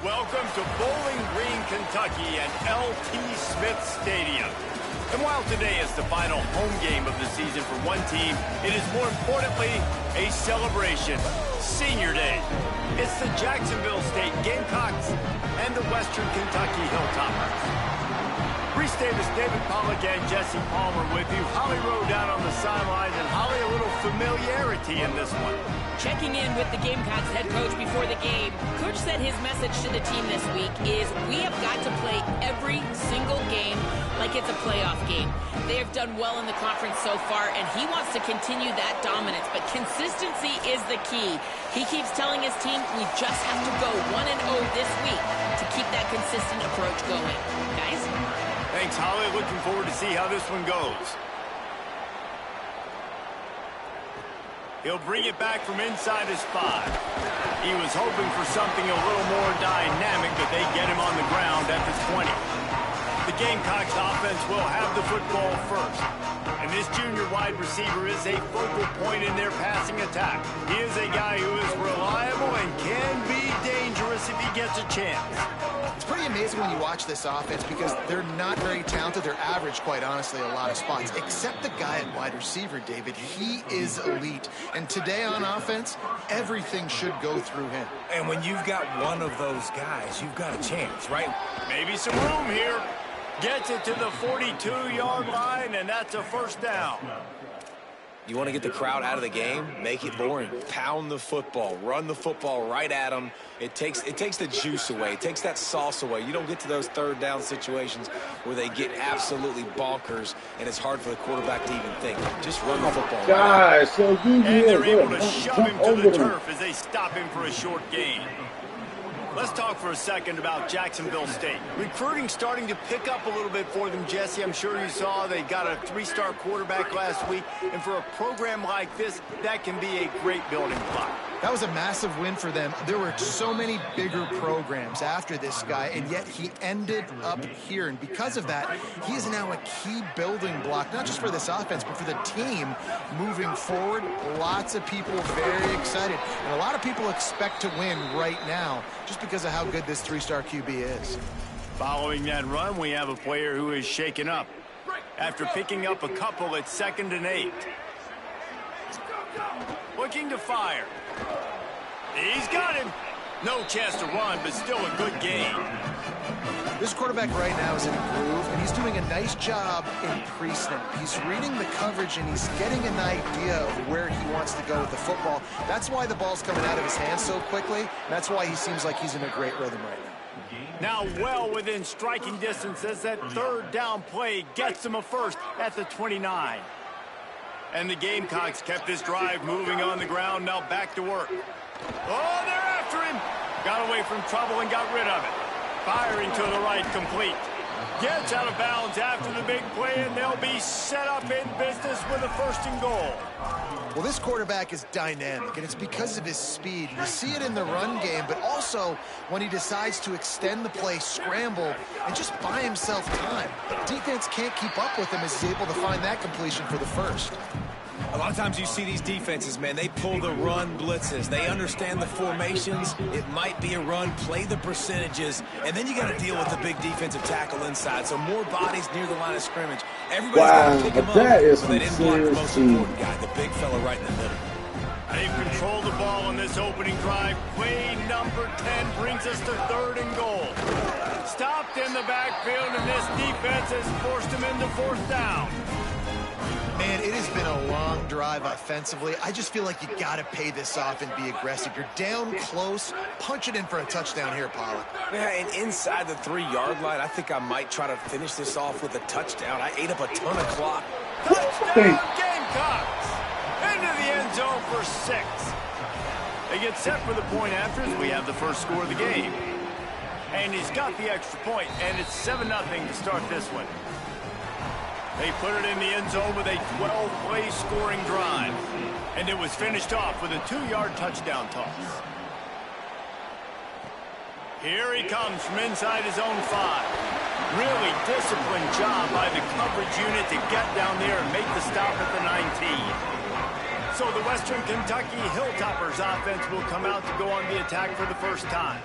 Welcome to Bowling Green, Kentucky at L.T. Smith Stadium. And while today is the final home game of the season for one team, it is more importantly a celebration. Senior Day. It's the Jacksonville State Gamecocks and the Western Kentucky Hilltoppers. Reese Davis, David Pollock, and Jesse Palmer with you. Holly Rowe down on the sidelines, and Holly, a little familiarity in this one. Checking in with the Gamecocks head coach before the game, Coach said his message to the team this week is we have got to play every single game like it's a playoff game. They have done well in the conference so far, and he wants to continue that dominance, but consistency is the key. He keeps telling his team we just have to go 1-0 this week to keep that consistent approach going. Guys? Thanks, Holly. Looking forward to see how this one goes. He'll bring it back from inside his 5. He was hoping for something a little more dynamic, but they get him on the ground at the 20. The Gamecocks offense will have the football first. And this junior wide receiver is a focal point in their passing attack. He is a guy who is reliable and can be dangerous if he gets a chance. It's pretty amazing when you watch this offense because they're not very talented. They're average, quite honestly, a lot of spots. Except the guy at wide receiver, David. He is elite. And today on offense, everything should go through him. And when you've got one of those guys, you've got a chance, right? Maybe some room here. Gets it to the 42-yard line, and that's a first down. You want to get the crowd out of the game? Make it boring. Pound the football. Run the football right at them. It takes the juice away. It takes that sauce away. You don't get to those third down situations where they get absolutely bonkers, and it's hard for the quarterback to even think. Just run the football. Guys, so and they're able to shove him to the turf as they stop him for a short gain. Let's talk for a second about Jacksonville State. Recruiting starting to pick up a little bit for them, Jesse. I'm sure you saw they got a 3-star quarterback last week. And for a program like this, that can be a great building block. That was a massive win for them. There were so many bigger programs after this guy, and yet he ended up here. And because of that, he is now a key building block, not just for this offense, but for the team moving forward. Lots of people very excited. And a lot of people expect to win right now just because of how good this 3-star QB is. Following that run, we have a player who is shaken up. After picking up a couple at 2nd and 8. Looking to fire. He's got him. No chance to run, but still a good gain. This quarterback right now is in a groove, and he's doing a nice job in pre-snap. He's reading the coverage, and he's getting an idea of where he wants to go with the football. That's why the ball's coming out of his hands so quickly. That's why he seems like he's in a great rhythm right now. Now well within striking distance as that 3rd down play gets him a first at the 29. And the Gamecocks kept this drive moving on the ground, now back to work. Oh, they're after him. Got away from trouble and got rid of it. Firing to the right, complete. Gets out of bounds after the big play, and they'll be set up in business with a 1st and goal. Well, this quarterback is dynamic, and it's because of his speed. You see it in the run game, but also when he decides to extend the play, scramble, and just buy himself time. Defense can't keep up with him as he's able to find that completion for the 1st. A lot of times you see these defenses, man, they pull the run blitzes. They understand the formations. It might be a run, play the percentages, and then you got to deal with the big defensive tackle inside. So more bodies near the line of scrimmage. Everybody's got to pick him up, so they didn't block the most important guy, the big fella right in the middle. They've controlled the ball in this opening drive. Play number 10 brings us to 3rd and goal. Stopped in the backfield, and this defense has forced him into 4th down. Man, it has been a long drive offensively. I just feel like you got to pay this off and be aggressive. You're down close. Punch it in for a touchdown here, Pollock. Yeah, and inside the 3-yard line, I think I might try to finish this off with a touchdown. I ate up a ton of clock. Touchdown, Gamecocks! Into the end zone for 6. They get set for the point after as we have the first score of the game. And he's got the extra point, and it's 7-0 to start this one. They put it in the end zone with a 12-play scoring drive. And it was finished off with a 2-yard touchdown toss. Here he comes from inside his own 5. Really disciplined job by the coverage unit to get down there and make the stop at the 19. So the Western Kentucky Hilltoppers offense will come out to go on the attack for the first time.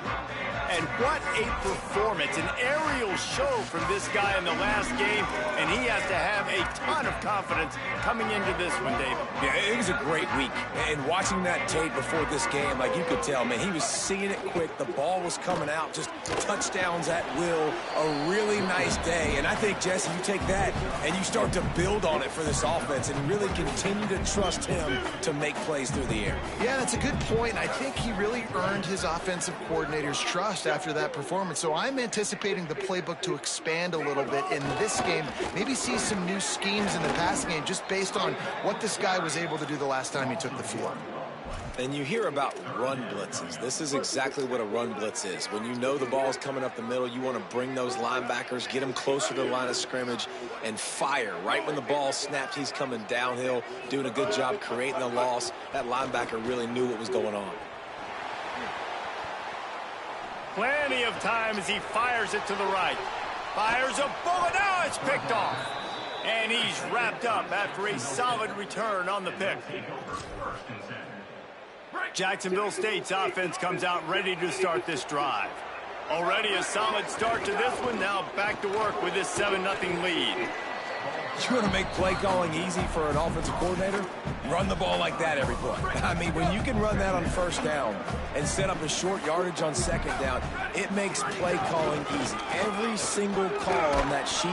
And what a performance, an aerial show from this guy in the last game, and he has to have a ton of confidence coming into this one, David. Yeah, it was a great week. And watching that tape before this game, like you could tell, man, he was seeing it quick. The ball was coming out, just touchdowns at will. A really nice day. And I think, Jesse, you take that and you start to build on it for this offense and really continue to trust him to make plays through the air. Yeah, that's a good point. I think he really earned his offensive coordinator's trust after that performance. So I'm anticipating the playbook to expand a little bit in this game. Maybe see some new schemes in the passing game just based on what this guy was able to do the last time he took the field. And you hear about run blitzes. This is exactly what a run blitz is. When you know the ball's coming up the middle, you want to bring those linebackers, get them closer to the line of scrimmage, and fire. Right when the ball snapped, he's coming downhill, doing a good job creating the loss. That linebacker really knew what was going on. Plenty of time as he fires it to the right. Fires a bullet. Now it's picked off. And he's wrapped up after a solid return on the pick. Jacksonville State's offense comes out ready to start this drive. Already a solid start to this one. Now back to work with this 7-0 lead. You want to make play calling easy for an offensive coordinator? Run the ball like that every play. I mean, when you can run that on first down and set up a short yardage on second down, it makes play calling easy. Every single call on that sheet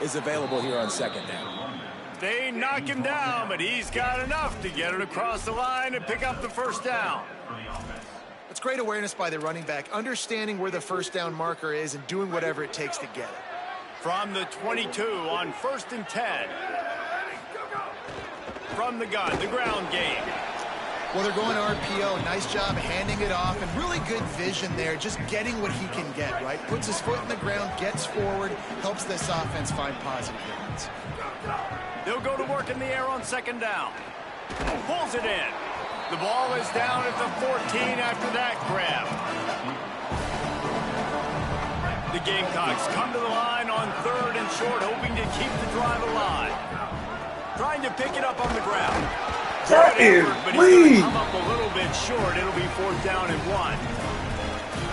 is available here on second down. They knock him down, but he's got enough to get it across the line and pick up the first down. That's great awareness by the running back, understanding where the first down marker is and doing whatever it takes to get it. From the 22 on 1st and 10. From the gun, the ground game. Well, they're going RPO. Nice job handing it off, and really good vision there, just getting what he can get, right? Puts his foot in the ground, gets forward, helps this offense find positive yards. They'll go to work in the air on second down. Pulls it in. The ball is down at the 14 after that grab. The Gamecocks come to the line on 3rd and short, hoping to keep the drive alive. Trying to pick it up on the ground. That is but he's going to come up a little bit short. It'll be 4th down and 1.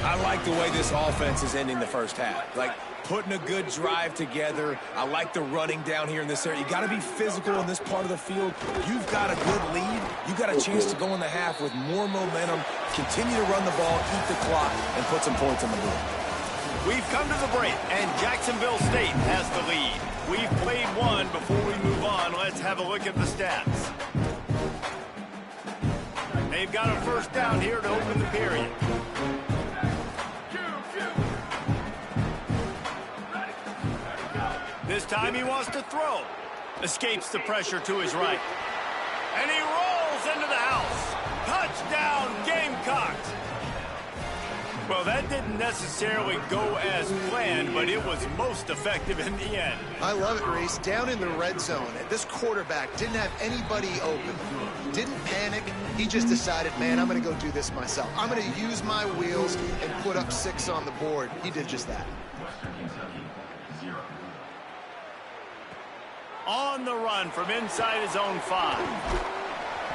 I like the way this offense is ending the first half. Like, putting a good drive together. I like the running down here in this area. You got to be physical in this part of the field. You've got a good lead. You got a chance to go in the half with more momentum, continue to run the ball, eat the clock, and put some points on the board. We've come to the break, and Jacksonville State has the lead. We've played one. Before we move on, let's have a look at the stats. They've got a first down here to open the period. This time he wants to throw. Escapes the pressure to his right. And he rolls into the house. Touchdown, Gamecocks. Well, that didn't necessarily go as planned, but it was most effective in the end. I love it, Reese. Down in the red zone, this quarterback didn't have anybody open. Didn't panic. He just decided, man, I'm going to go do this myself. I'm going to use my wheels and put up 6 on the board. He did just that. On the run from inside his own 5.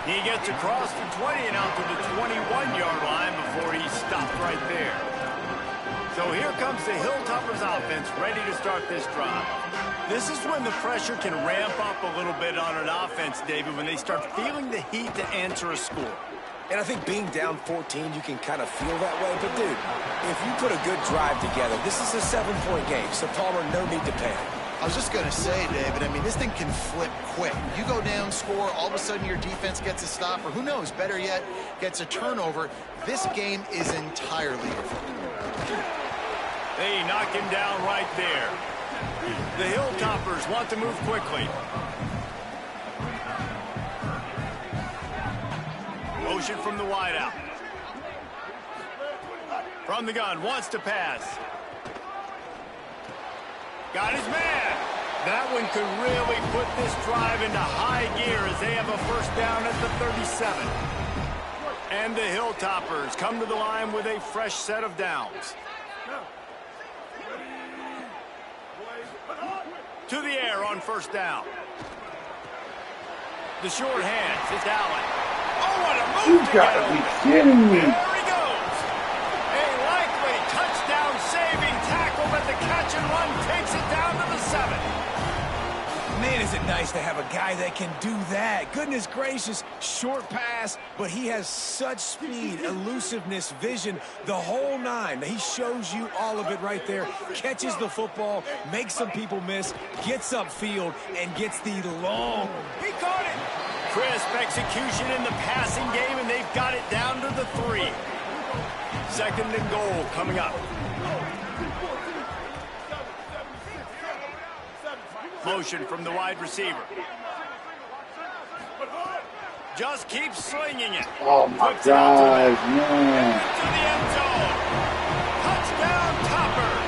He gets across the 20 and out to the 21-yard line before he's stopped right there. So here comes the Hilltoppers offense ready to start this drive. This is when the pressure can ramp up a little bit on an offense, David, when they start feeling the heat to answer a score. And I think being down 14, you can kind of feel that way. But, dude, if you put a good drive together, this is a 7-point game, so Palmer, no need to panic. I was just going to say, David, I mean, this thing can flip quick. You go down, score, all of a sudden your defense gets a stop, or who knows, better yet, gets a turnover. This game is entirely different. They knock him down right there. The Hilltoppers want to move quickly. Motion from the wideout. From the gun, wants to pass. Got his man. That one could really put this drive into high gear as they have a first down at the 37. And the Hilltoppers come to the line with a fresh set of downs. To the air on first down. The short hands, it's Allen. Oh, what a move! You gotta be kidding me. There he goes. A likely touchdown. nice to have a guy that can do that. Goodness gracious, short pass, but he has such speed, elusiveness, vision, the whole nine. He shows you all of it right there. Catches the football, makes some people miss, gets upfield, and gets the long. He caught it. Crisp execution in the passing game, and they've got it down to the 3. 2nd and goal coming up. Motion from the wide receiver. Just keeps slinging it. Oh my God, man. To the end zone. Touchdown, Topper.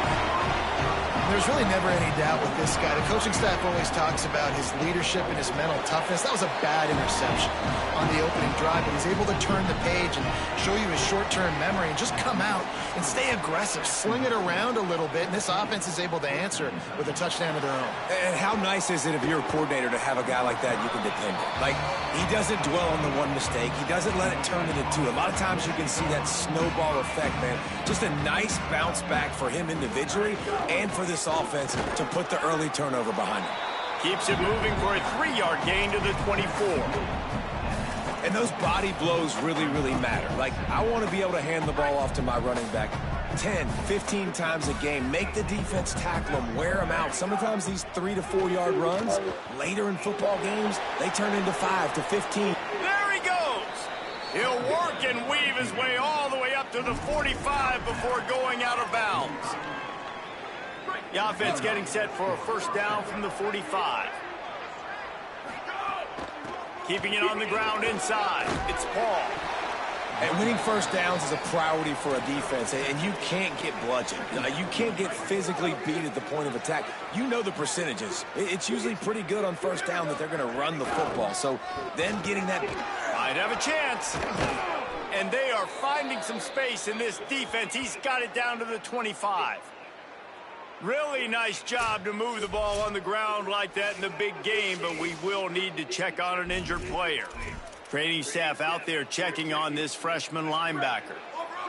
There's really never any doubt with this guy. The coaching staff always talks about his leadership and his mental toughness. That was a bad interception on the opening drive, but he's able to turn the page and show you his short-term memory and just come out and stay aggressive, sling it around a little bit, and this offense is able to answer with a touchdown of their own. And how nice is it if you're a coordinator to have a guy like that you can depend on? Like, he doesn't dwell on the one mistake. He doesn't let it turn into 2. A lot of times you can see that snowball effect, man. Just a nice bounce back for him individually and for this offense to put the early turnover behind him. Keeps it moving for a 3-yard gain to the 24. And those body blows really, really matter. Like, I want to be able to hand the ball off to my running back 10, 15 times a game. Make the defense tackle them, wear them out. Sometimes these 3 to 4 yard runs, later in football games, they turn into 5 to 15. There he goes. He'll work and weave his way all the way up to the 45 before going out of bounds. The offense getting set for a 1st down from the 45. Keeping it on the ground inside. It's Paul. And winning 1st downs is a priority for a defense, and you can't get bludgeoned. You can't get physically beat at the point of attack. You know the percentages. It's usually pretty good on 1st down that they're going to run the football. So then getting that... Might have a chance. And they are finding some space in this defense. He's got it down to the 25. Really nice job to move the ball on the ground like that in the big game, but we will need to check on an injured player. Training staff out there checking on this freshman linebacker.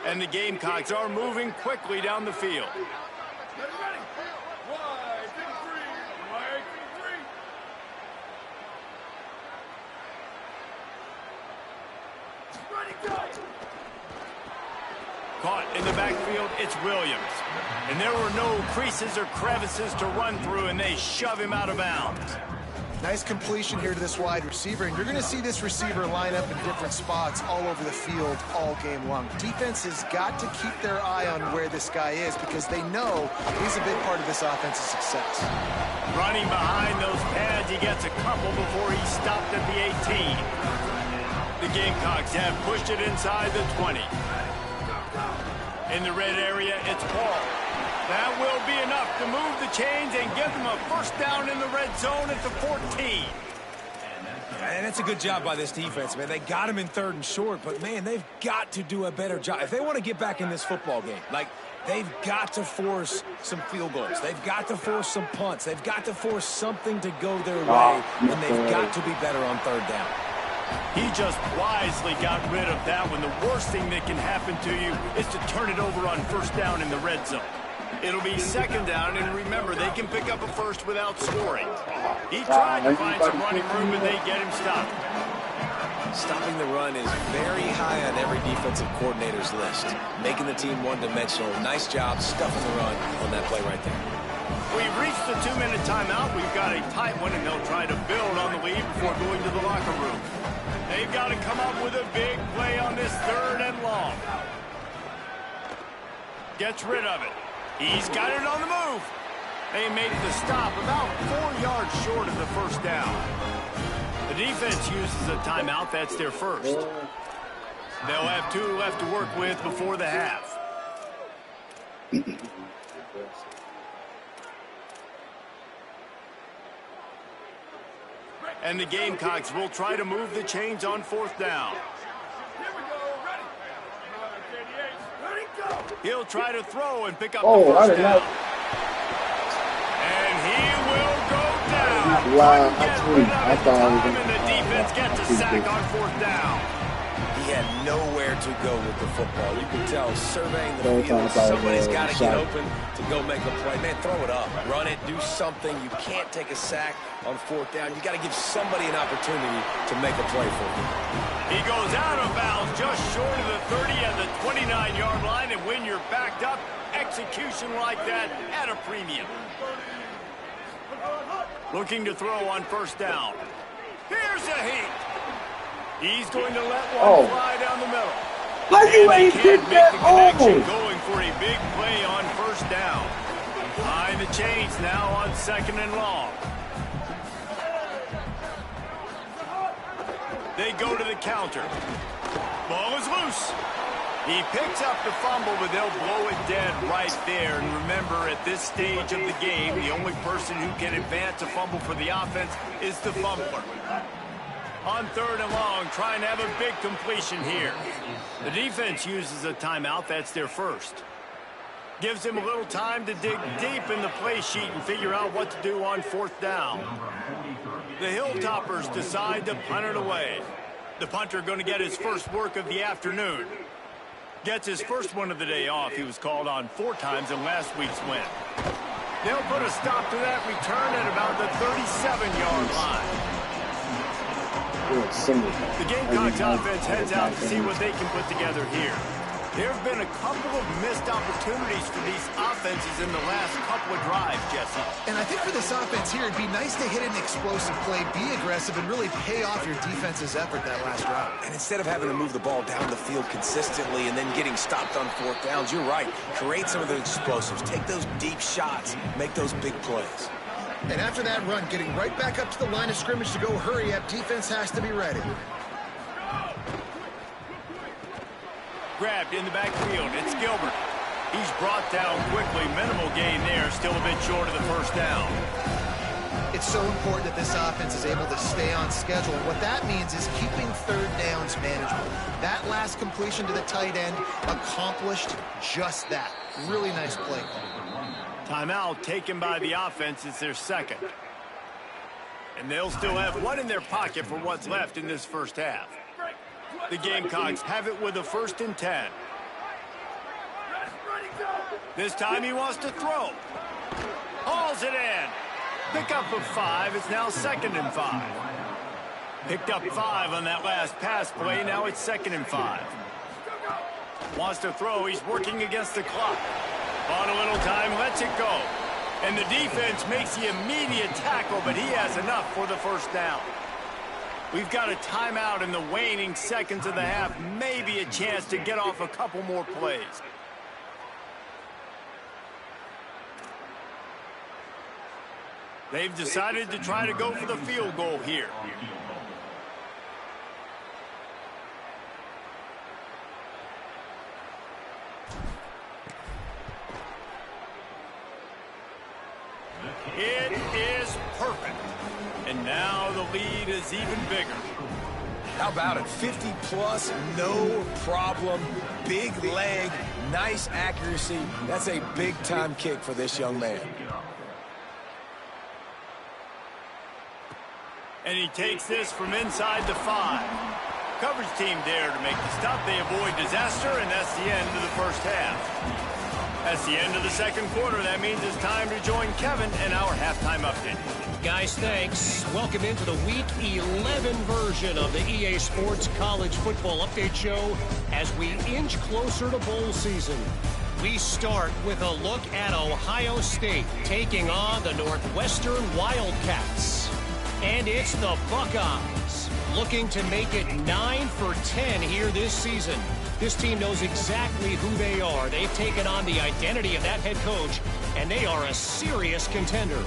And the Gamecocks are moving quickly down the field. Caught in the backfield, it's Williams. And there were no creases or crevices to run through, and they shove him out of bounds. Nice completion here to this wide receiver, and you're going to see this receiver line up in different spots all over the field all game long. Defense has got to keep their eye on where this guy is because they know he's a big part of this offense's success. Running behind those pads, he gets a couple before he stopped at the 18. The Gamecocks have pushed it inside the 20. In the red area, it's Paul. That will be enough to move the chains and give them a 1st down in the red zone at the 14. And that's a good job by this defense, man. They got him in 3rd and short, but, man, they've got to do a better job. If they want to get back in this football game, like, they've got to force some field goals. They've got to force some punts. They've got to force something to go their way, and they've got to be better on 3rd down. He just wisely got rid of that one. The worst thing that can happen to you is to turn it over on 1st down in the red zone. It'll be 2nd down, and remember, they can pick up a 1st without scoring. He tried to find some running room, but they get him stopped. Stopping the run is very high on every defensive coordinator's list. Making the team one-dimensional. Nice job stuffing the run on that play right there. We've reached the 2-minute timeout. We've got a tight one, and they'll try to build on the lead before going to the locker room. They've got to come up with a big play on this 3rd and long. Gets rid of it. He's got it on the move. They made the stop about 4 yards short of the 1st down. The defense uses a timeout. That's their 1st. They'll have 2 left to work with before the half. And the Gamecocks will try to move the chains on 4th down. He'll try to throw and pick up the 1st down. And he will go down. Wow, I thought And the defense gets a sack on 4th down. He had nowhere to go with the football. You can tell surveying the field, somebody's got to get open to go make a play. Man, throw it up, run it, do something. You can't take a sack on 4th down. You got to give somebody an opportunity to make a play for you. He goes out of bounds just short of the 30 at the 29-yard line, and when you're backed up, execution like that at a premium. Looking to throw on 1st down. Here's a heat. He's going to let one fly down the middle. And they can't make the connection, going for a big play on 1st down. Behind the chains now on 2nd and long. They go to the counter. Ball is loose. He picks up the fumble, but they'll blow it dead right there. And remember, at this stage of the game, the only person who can advance a fumble for the offense is the fumbler. On 3rd and long, trying to have a big completion here. The defense uses a timeout. That's their first. Gives them a little time to dig deep in the play sheet and figure out what to do on 4th down. The Hilltoppers decide to punt it away. The punter going to get his first work of the afternoon. Gets his first one of the day off. He was called on 4 times in last week's win. They'll put a stop to that return at about the 37-yard line. The Gamecocks offense heads out to see what they can put together here. There have been a couple of missed opportunities for these offenses in the last couple of drives, Jesse. And I think for this offense here, it'd be nice to hit an explosive play, be aggressive, and really pay off your defense's effort that last drive. And instead of having to move the ball down the field consistently and then getting stopped on 4th downs, you're right. Create some of those explosives. Take those deep shots. Make those big plays. And after that run, getting right back up to the line of scrimmage to go hurry up, defense has to be ready. Grabbed in the backfield. It's Gilbert. He's brought down quickly. Minimal gain there. Still a bit short of the 1st down. It's so important that this offense is able to stay on schedule. And what that means is keeping 3rd downs manageable. That last completion to the tight end accomplished just that. Really nice play call. Timeout taken by the offense. It's their 2nd. And they'll still have one in their pocket for what's left in this 1st half. The Gamecocks have it with a 1st and 10. This time he wants to throw. Hauls it in. Pick up of 5. It's now 2nd and 5. Picked up 5 on that last pass play. Now it's 2nd and 5. Wants to throw. He's working against the clock. On a little time, lets it go. And the defense makes the immediate tackle, but he has enough for the 1st down. We've got a timeout in the waning seconds of the half. Maybe a chance to get off a couple more plays. They've decided to try to go for the field goal here. It is perfect. And now the lead is even bigger. How about it? 50-plus, no problem. Big leg, nice accuracy. That's a big-time kick for this young man. And he takes this from inside the 5. Coverage team there to make the stop. They avoid disaster, and that's the end of the 1st half. That's the end of the 2nd quarter. That means it's time to join Kevin in our halftime update. Guys, thanks. Welcome into the Week 11 version of the EA Sports College Football Update Show as we inch closer to bowl season. We start with a look at Ohio State taking on the Northwestern Wildcats. And it's the Buckeyes looking to make it 9 for 10 here this season. This team knows exactly who they are. They've taken on the identity of that head coach, and they are a serious contender.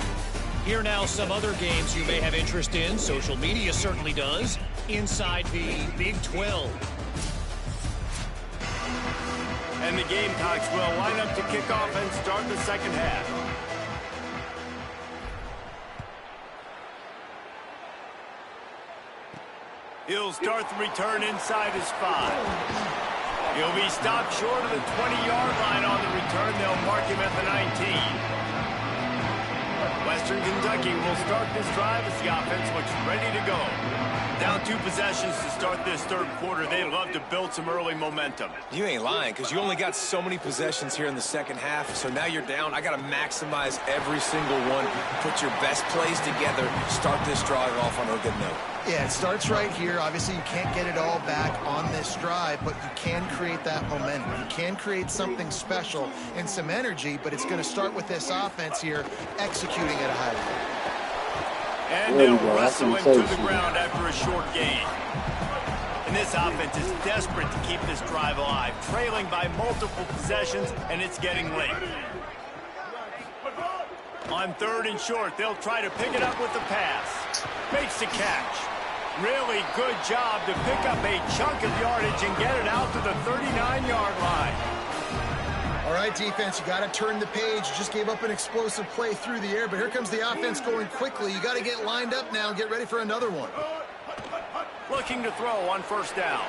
Here now some other games you may have interest in. Social media certainly does. Inside the Big 12. And the Gamecocks will line up to kick off and start the 2nd half. He'll start the return inside his 5. He'll be stopped short of the 20-yard line on the return. They'll mark him at the 19. Western Kentucky will start this drive as the offense looks ready to go. Down 2 possessions to start this third quarter. They'd love to build some early momentum. You ain't lying, because you only got so many possessions here in the second half, so now you're down. I got to maximize every single one, put your best plays together, start this drive off on a good note. Yeah, it starts right here. Obviously, you can't get it all back on this drive, but you can create that momentum. You can create something special and some energy, but it's going to start with this offense here executing at a high level. And they'll wrestle him to the ground after a short gain. And this offense is desperate to keep this drive alive, trailing by multiple possessions, and it's getting late. On 3rd and short, they'll try to pick it up with the pass. Makes the catch. Really good job to pick up a chunk of yardage and get it out to the 39-yard line. All right, defense, you got to turn the page. You just gave up an explosive play through the air, but here comes the offense going quickly. You got to get lined up now and get ready for another one. Looking to throw on 1st down.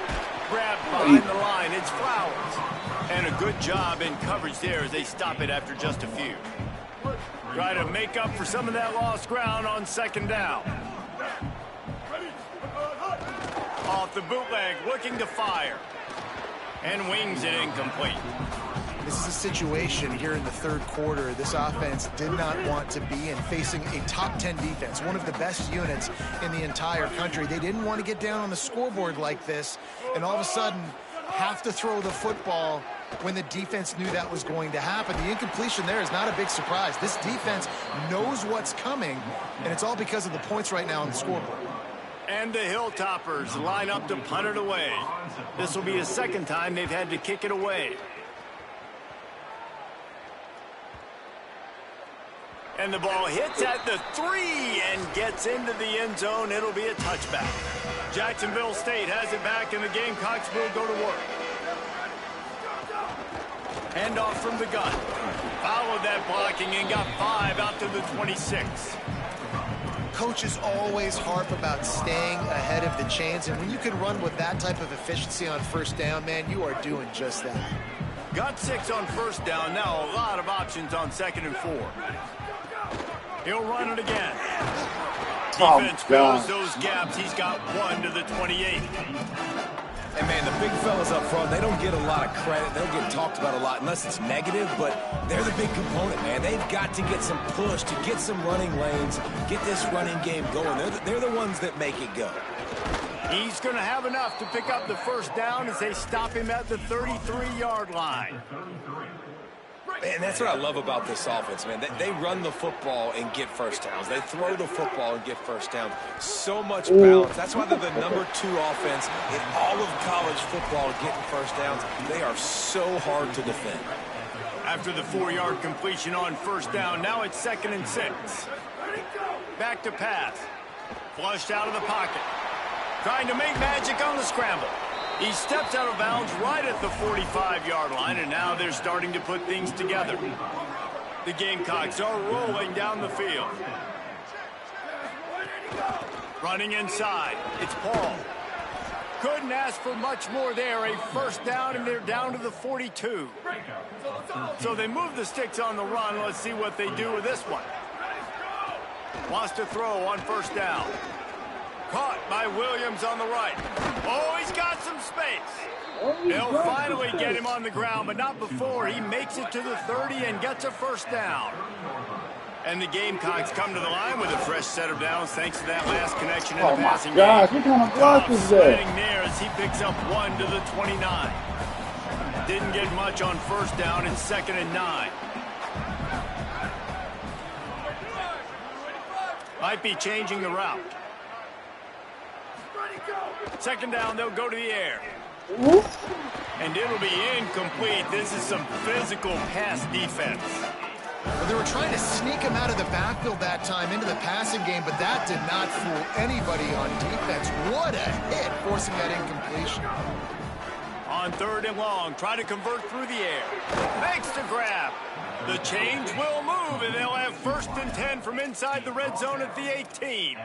Grabbed behind the line. It's Flowers. And a good job in coverage there as they stop it after just a few. Try to make up for some of that lost ground on 2nd down. Off the bootleg, looking to fire. And wings it incomplete. This is a situation here in the 3rd quarter this offense did not want to be in, facing a top 10 defense, one of the best units in the entire country. They didn't want to get down on the scoreboard like this and all of a sudden have to throw the football when the defense knew that was going to happen. The incompletion there is not a big surprise. This defense knows what's coming, and it's all because of the points right now on the scoreboard. And the Hilltoppers line up to punt it away. This will be the 2nd time they've had to kick it away. And the ball hits at the 3 and gets into the end zone. It'll be a touchback. Jacksonville State has it back, and the Gamecocks will go to work. Handoff from the gun. Followed that blocking and got 5 out to the 26. Coaches always harp about staying ahead of the chains, and when you can run with that type of efficiency on 1st down, man, you are doing just that. Got 6 on 1st down. Now a lot of options on 2nd and 4. He'll run it again. Defense fills those gaps. He's got 1 to the 28. And, man, the big fellas up front, they don't get a lot of credit. They don't get talked about a lot unless it's negative, but they're the big component, man. They've got to get some push, to get some running lanes, get this running game going. They're the ones that make it go. He's going to have enough to pick up the 1st down as they stop him at the 33-yard line. Man, that's what I love about this offense, man. They run the football and get 1st downs. They throw the football and get 1st downs. So much balance. That's why they're the #2 offense in all of college football getting 1st downs. They are so hard to defend. After the 4-yard completion on 1st down, now it's 2nd and 6. Back to pass. Flushed out of the pocket. Trying to make magic on the scramble. He steps out of bounds right at the 45-yard line, and now they're starting to put things together. The Gamecocks are rolling down the field. Running inside. It's Paul. Couldn't ask for much more there. A 1st down, and they're down to the 42. So they move the sticks on the run. Let's see what they do with this one. Wants to throw on 1st down. Caught by Williams on the right. Oh, he's got some space. They'll finally get him on the ground, but not before he makes it to the 30 and gets a 1st down. And the Gamecocks come to the line with a fresh set of downs thanks to that last connection in the passing game. What kind of block is that? There as he picks up 1 to the 29. Didn't get much on 1st down. It's 2nd and 9. Might be changing the route. 2nd down, they'll go to the air. And it'll be incomplete. This is some physical pass defense. Well, they were trying to sneak him out of the backfield that time into the passing game, but that did not fool anybody on defense. What a hit, forcing that incompletion. On 3rd and long, try to convert through the air. Makes the grab. The change will move, and they'll have 1st and 10 from inside the red zone at the 18.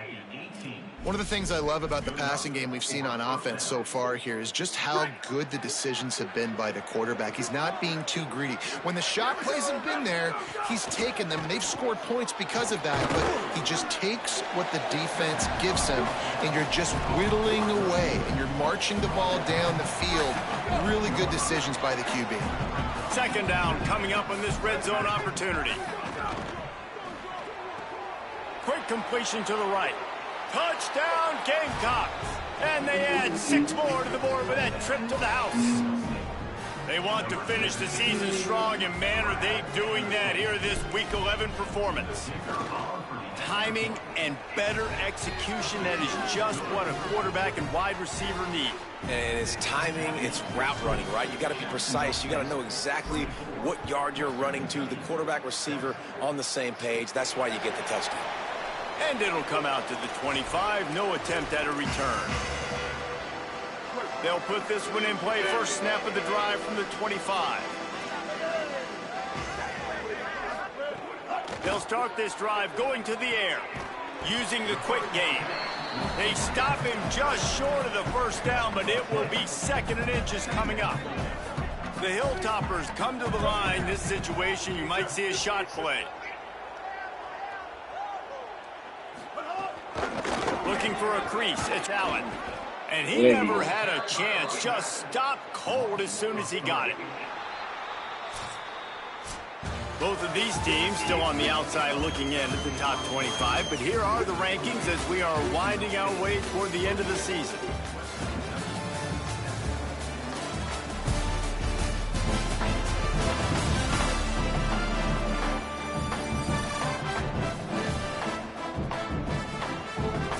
One of the things I love about the passing game we've seen on offense so far here is just how good the decisions have been by the quarterback. He's not being too greedy. When the shot plays have been there, he's taken them. They've scored points because of that, but he just takes what the defense gives him, and you're just whittling away, and you're marching the ball down the field. Really good decisions by the QB. Second down coming up on this red zone opportunity. Quick completion to the right. Touchdown, Gamecocks! And they add 6 more to the board with that trip to the house. They want to finish the season strong, and man, are they doing that here in this Week 11 performance. Timing and better execution, that is just what a quarterback and wide receiver need. And it's timing, it's route running, right? You got to be precise. You got to know exactly what yard you're running to. The quarterback receiver on the same page. That's why you get the touchdown. And it'll come out to the 25. No attempt at a return. They'll put this one in play. First snap of the drive from the 25. They'll start this drive going to the air, using the quick game. They stop him just short of the first down, but it will be 2nd and inches coming up. The Hilltoppers come to the line. This situation, you might see a shot play. Looking for a crease, it's Allen. And he never had a chance, just stopped cold as soon as he got it. Both of these teams still on the outside looking in at the top 25, but here are the rankings as we are winding our way toward the end of the season.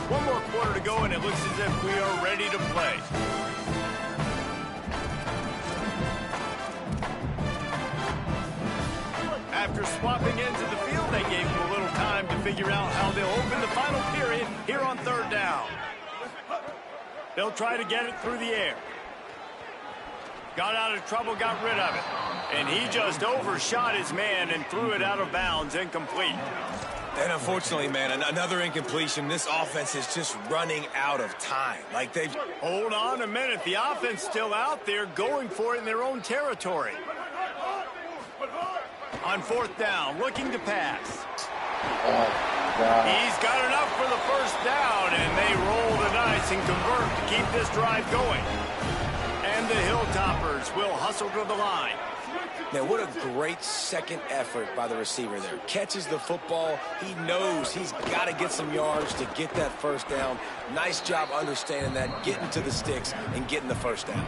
One more quarter to go, and it looks as if we are ready to play. After swapping into the field, they gave him a little time to figure out how they'll open the final period here on 3rd down. They'll try to get it through the air. Got out of trouble, got rid of it. And he just overshot his man and threw it out of bounds, incomplete. And unfortunately, man, another incompletion. This offense is just running out of time. Like they've... Hold on a minute. The offense still out there going for it in their own territory. On 4th down, looking to pass. He's got enough for the first down, and they roll the dice and convert to keep this drive going. And the Hilltoppers will hustle to the line. Now, what a great second effort by the receiver there. Catches the football. He knows he's got to get some yards to get that first down. Nice job understanding that, getting to the sticks and getting the first down.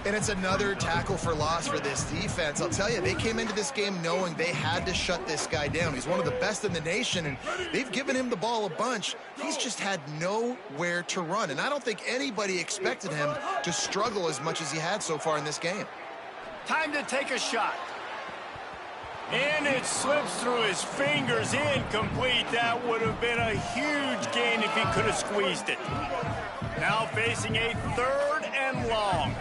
And it's another tackle for loss for this defense. I'll tell you, they came into this game knowing they had to shut this guy down. He's one of the best in the nation, and they've given him the ball a bunch. He's just had nowhere to run, and I don't think anybody expected him to struggle as much as he had so far in this game. Time to take a shot. And it slips through his fingers, incomplete. That would have been a huge gain if he could have squeezed it. Now facing a 3rd and long.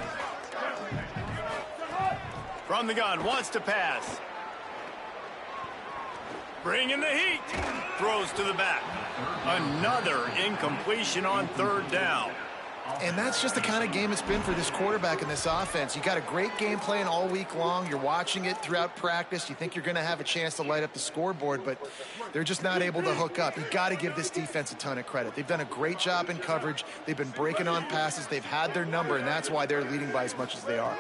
From the gun, wants to pass. Bringing the heat. Throws to the back. Another incompletion on 3rd down. And that's just the kind of game it's been for this quarterback in this offense. You got a great game plan all week long. You're watching it throughout practice. You think you're going to have a chance to light up the scoreboard, but they're just not able to hook up. You got to give this defense a ton of credit. They've done a great job in coverage. They've been breaking on passes. They've had their number, and that's why they're leading by as much as they are.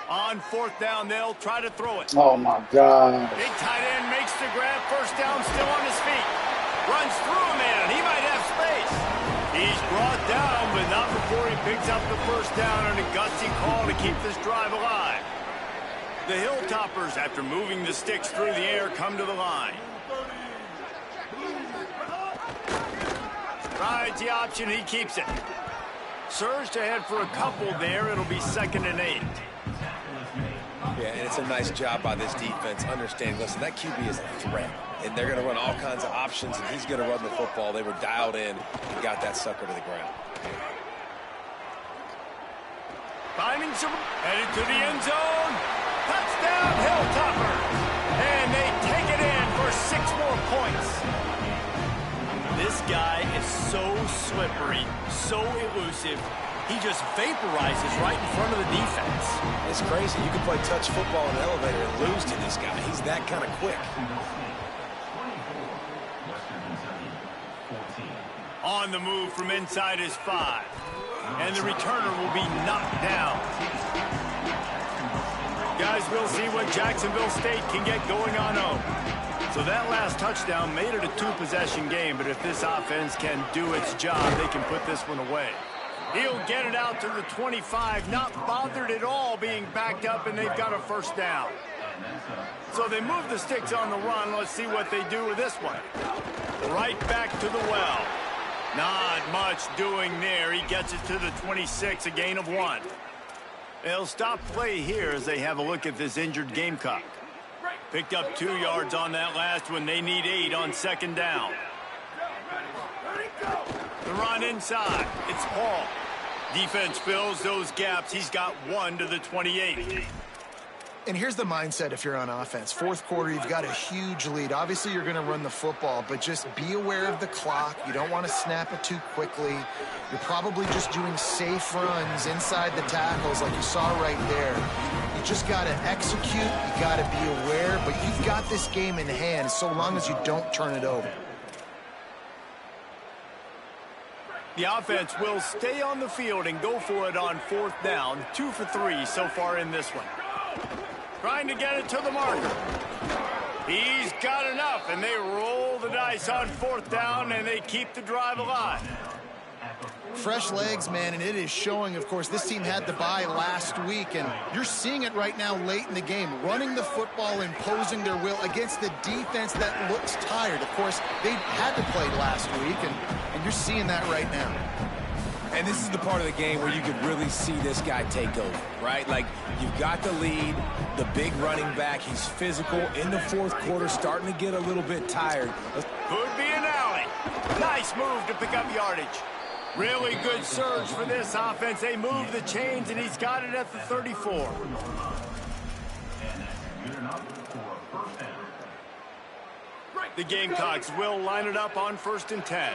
On 4th down, they'll try to throw it. Oh, my God. Big tight end makes the grab. First down, still on his feet. Runs through a man. He might have space. He's brought down, but not before he picks up the first down on a gutsy call to keep this drive alive. The Hilltoppers, after moving the sticks through the air, come to the line. Rides the option. He keeps it. Surged ahead for a couple there. It'll be 2nd and 8. Yeah, and it's a nice job by this defense understanding, listen, that QB is a threat, and they're going to run all kinds of options, and he's going to run the football. They were dialed in and got that sucker to the ground. Finding some, headed to the end zone. Touchdown, Hilltopper. And they take it in for 6 more points. This guy is so slippery, so elusive. He just vaporizes right in front of the defense. It's crazy. You can play touch football in an elevator and lose to this guy. He's that kind of quick. On the move from inside his 5. And the returner will be knocked down. Guys, we'll see what Jacksonville State can get going on home. So that last touchdown made it a 2-possession game, but if this offense can do its job, they can put this one away. He'll get it out to the 25, not bothered at all being backed up, and they've got a first down. So they move the sticks on the run. Let's see what they do with this one. Right back to the well. Not much doing there. He gets it to the 26, a gain of 1. They'll stop play here as they have a look at this injured Gamecock. Picked up 2 yards on that last one. They need 8 on second down. The run inside. It's Paul. Defense fills those gaps. He's got 1 to the 28. And here's the mindset if you're on offense. Fourth quarter, you've got a huge lead. Obviously, you're going to run the football, but just be aware of the clock. You don't want to snap it too quickly. You're probably just doing safe runs inside the tackles like you saw right there. You just got to execute. You got to be aware, but you've got this game in hand so long as you don't turn it over. The offense will stay on the field and go for it on fourth down. 2 for 3 so far in this one. Trying to get it to the marker. He's got enough, and they roll the dice on fourth down, and they keep the drive alive. Fresh legs, man, and it is showing, of course. This team had the bye last week, and you're seeing it right now late in the game. Running the football, imposing their will against the defense that looks tired. Of course, they had to play last week, and you're seeing that right now. And this is the part of the game where you could really see this guy take over, right? Like, you've got the lead, the big running back. He's physical in the fourth quarter, starting to get a little bit tired. Could be an alley. Nice move to pick up yardage. Really good surge for this offense. They move the chains, and he's got it at the 34. The Gamecocks will line it up on 1st and 10.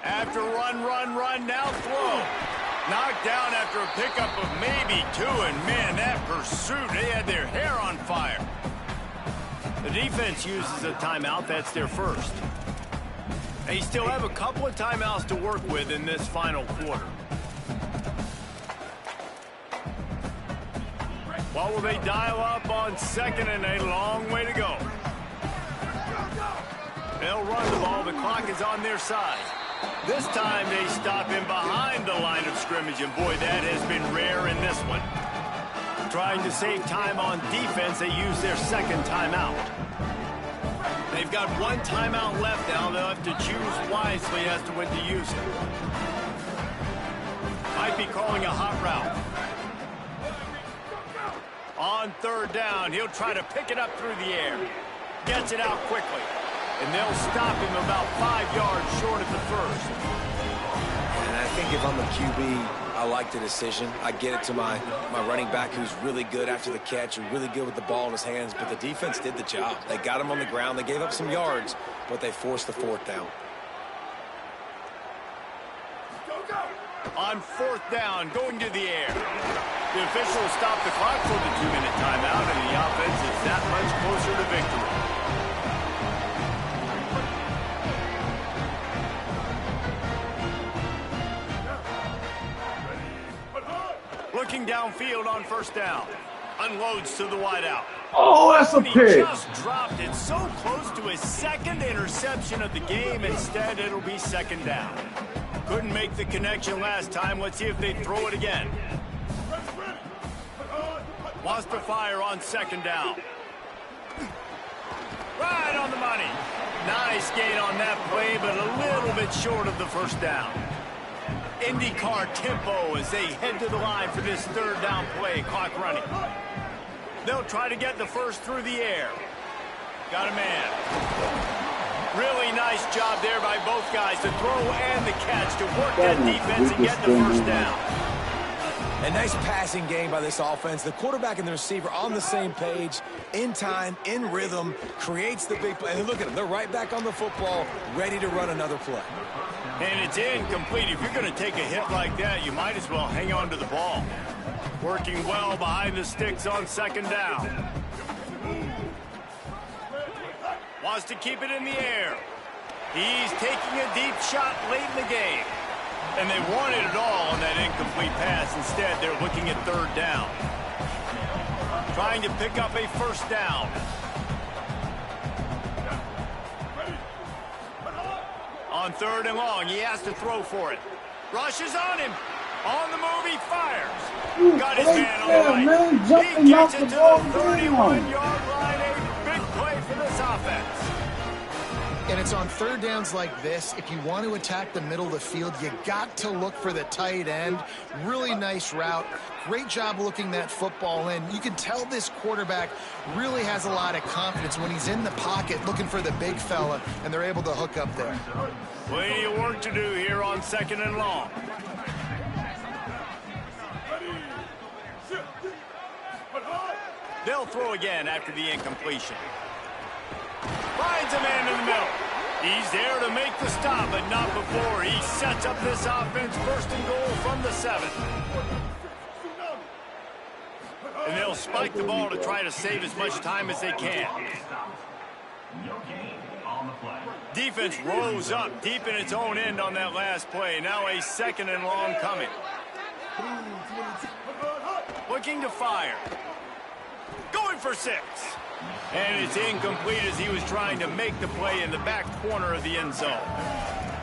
After run, now throw. Knocked down after a pickup of maybe 2, and man, that pursuit, they had their hair on fire. The defense uses a timeout. That's their first. They still have a couple of timeouts to work with in this final quarter. What will they dial up on second, and a long way to go? They'll run the ball. The clock is on their side. This time they stop him behind the line of scrimmage, and boy, that has been rare in this one. Trying to save time on defense, they use their second timeout. They've got 1 timeout left now. They'll have to choose wisely as to when to use it. Might be calling a hot route. On 3rd down, he'll try to pick it up through the air. Gets it out quickly. And they'll stop him about 5 yards short of the first. And I think if I'm a QB, I like the decision. I get it to my running back who's really good after the catch and really good with the ball in his hands. But the defense did the job. They got him on the ground. They gave up some yards, but they forced the 4th down. On 4th down, going to the air. The officials stop the clock for the 2-minute timeout, and the offense is that much closer to victory. Looking downfield on 1st down. Unloads to the wideout. Oh, that's a He pick. just dropped it so close to his 2nd interception of the game. Instead, it'll be 2nd down. Couldn't make the connection last time. Let's see if they throw it again. Wants to fire on 2nd down. Right on the money. Nice gain on that play, but a little bit short of the 1st down. IndyCar tempo as they head to the line for this 3rd down play. Clock running. They'll try to get the first through the air. Got a man. Really nice job there by both guys, the throw and the catch, to work that defense and get the 1st down. A nice passing game by this offense. The quarterback and the receiver on the same page, in time, in rhythm, creates the big play. And look at them. They're right back on the football, ready to run another play. And it's incomplete. If you're going to take a hit like that, you might as well hang on to the ball. Working well behind the sticks on second down. Wants to keep it in the air. He's taking a deep shot late in the game. And they wanted it all on that incomplete pass. Instead, they're looking at third down. Trying to pick up a first down. On third and long, he has to throw for it. Rushes on him. On the move, he fires. Got his man on the right. He gets it to the 31-yard line. A big play for this offense. And it's on third downs like this. If you want to attack the middle of the field, you got to look for the tight end. Really nice route. Great job looking that football in. You can tell this quarterback really has a lot of confidence when he's in the pocket looking for the big fella, and they're able to hook up there. Plenty of work to do here on second and long. They'll throw again after the incompletion. Finds a man in the middle. He's there to make the stop, but not before he sets up this offense first and goal from the 7. And they'll spike the ball to try to save as much time as they can. Defense rose up deep in its own end on that last play. Now a second and long coming. Looking to fire. Going for 6. And it's incomplete as he was trying to make the play in the back corner of the end zone.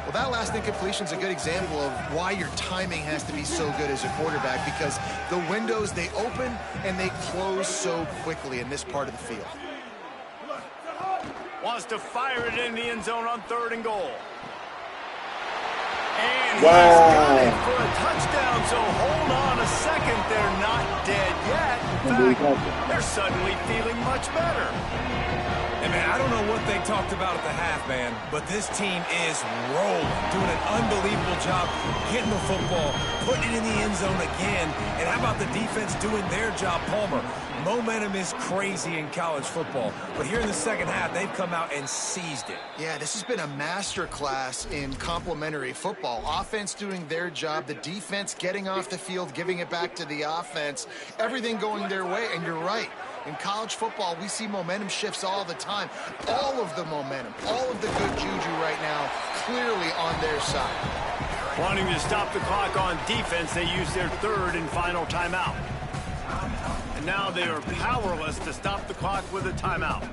Well, that last incompletion is a good example of why your timing has to be so good as a quarterback, because the windows, they open and they close so quickly in this part of the field. Wants to fire it in the end zone on third and goal. And he's got it for a touchdown, so hold on a second. They're not dead yet. In fact, they're suddenly feeling much better. And, man, I don't know what they talked about at the half, man, but this team is rolling, doing an unbelievable job getting the football, putting it in the end zone again. And how about the defense doing their job, Palmer? Momentum is crazy in college football, but here in the second half, they've come out and seized it. Yeah, this has been a master class in complementary football. Offense doing their job, the defense getting off the field, giving it back to the offense, everything going their way. And you're right. In college football, we see momentum shifts all the time. All of the momentum, all of the good juju right now, clearly on their side. Wanting to stop the clock on defense, they use their third and final timeout. And now they are powerless to stop the clock with a timeout.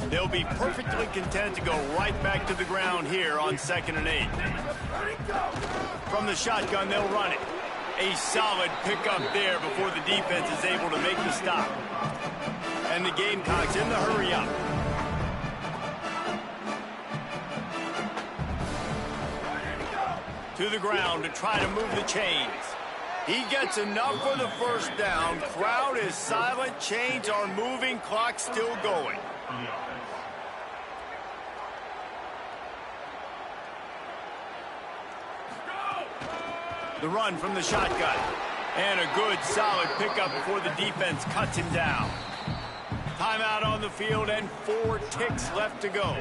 They'll be perfectly content to go right back to the ground here on 2nd and 8. From the shotgun, they'll run it. A solid pickup there before the defense is able to make the stop. And the Gamecocks in the hurry up. To the ground to try to move the chains. He gets enough for the first down. Crowd is silent. Chains are moving. Clock still going. The run from the shotgun. And a good, solid pickup before the defense cuts him down. Timeout on the field and 4 ticks left to go.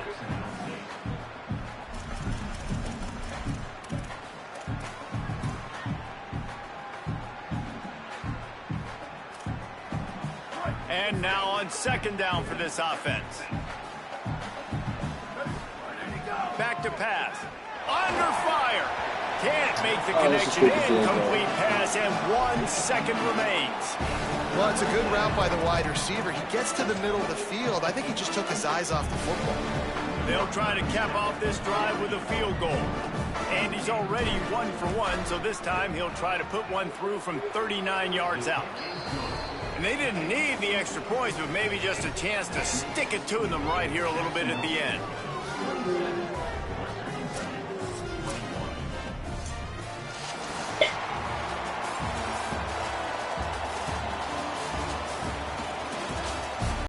And now on second down for this offense. Back to pass. Under fire. Can't make the connection. Incomplete pass, and 1 second remains. Well, it's a good route by the wide receiver. He gets to the middle of the field. I think he just took his eyes off the football. They'll try to cap off this drive with a field goal. And he's already 1 for 1, so this time he'll try to put one through from 39 yards out. And they didn't need the extra points, but maybe just a chance to stick it to them right here a little bit at the end.